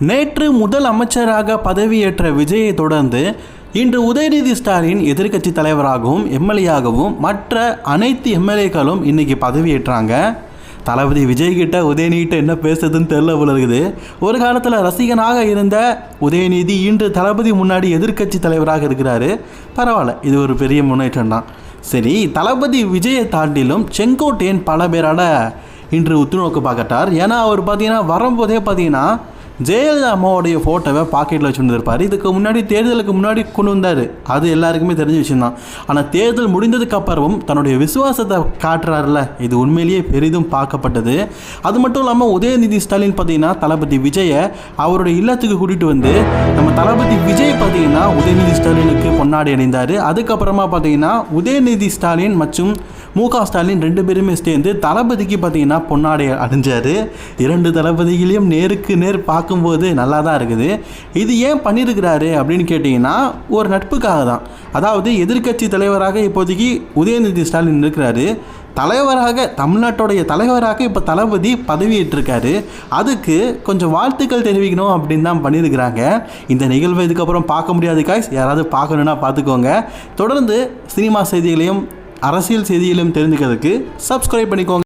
நேற்று முதல் அமைச்சராக பதவியேற்ற விஜயை தொடர்ந்து இன்று உதயநிதி ஸ்டாலின் எதிர்க்கட்சி தலைவராகவும் எம்எல்ஏயாகவும் மற்ற அனைத்து எம்எல்ஏக்களும் இன்றைக்கி பதவியேற்றாங்க. தளபதி விஜய்கிட்ட உதயநிதிட்ட என்ன பேசுறதுன்னு தெரியல போல இருக்குது. ஒரு காலத்தில் ரசிகனாக இருந்த உதயநிதி இன்று தளபதி முன்னாடி எதிர்க்கட்சி தலைவராக இருக்கிறாரு. பரவாயில்ல, இது ஒரு பெரிய முன்னேற்றம் தான். சரி, தளபதி விஜயை தாண்டிலும் செங்கோட்டையன் பல பேரால் இன்று உற்றுநோக்கு பார்க்கட்டார். ஏன்னா அவர் பார்த்தீங்கன்னா வரும்போதே பார்த்தீங்கன்னா ஜெயலலிதா அம்மாவோடைய ஃபோட்டோவை பாக்கெட்டில் வச்சுருந்துருப்பார். இதுக்கு முன்னாடி தேர்தலுக்கு முன்னாடி கொண்டு வந்தார், அது எல்லாருக்குமே தெரிஞ்ச விஷயம்தான். ஆனால் தேர்தல் முடிந்ததுக்கு அப்புறமும் தன்னுடைய விசுவாசத்தை காட்டுறாருல, இது உண்மையிலேயே பெரிதும் பார்க்கப்பட்டது. அது மட்டும் இல்லாமல் உதயநிதி ஸ்டாலின் பார்த்தீங்கன்னா தளபதி விஜயை அவருடைய இல்லத்துக்கு கூட்டிகிட்டு வந்து நம்ம தளபதி விஜய் பார்த்தீங்கன்னா உதயநிதி ஸ்டாலினுக்கு பொன்னாடி அணிந்தார். அதுக்கப்புறமா பார்த்தீங்கன்னா உதயநிதி ஸ்டாலின் மற்றும் மு.க. ஸ்டாலின் ரெண்டு பேருமே சேர்ந்து தளபதிக்கு பார்த்தீங்கன்னா பொன்னாடை அணிஞ்சார். இரண்டு தளபதிகளையும் நேருக்கு நேர் பார்க்கும்போது நல்லா தான் இருக்குது. இது ஏன் பண்ணியிருக்கிறாரு அப்படின்னு கேட்டிங்கன்னா ஒரு நட்புக்காக தான். அதாவது எதிர்க்கட்சி தலைவராக இப்போதைக்கு உதயநிதி ஸ்டாலின் இருக்கிறாரு, தலைவராக தமிழ்நாட்டுடைய தலைவராக இப்போ தளபதி பதவியேற்றிருக்காரு. அதுக்கு கொஞ்சம் வாழ்த்துக்கள் தெரிவிக்கணும் அப்படின்னு தான் பண்ணியிருக்கிறாங்க. இந்த நிகழ்வு இதுக்கப்புறம் பார்க்க முடியாது காய்ஸ், யாராவது பார்க்கணுன்னா பார்த்துக்கோங்க. தொடர்ந்து சினிமா செய்திகளையும் அரசியல் செய்திகளையும் தெரிஞ்சுக்கிறதுக்கு சப்ஸ்கிரைப் பண்ணிக்கோங்க.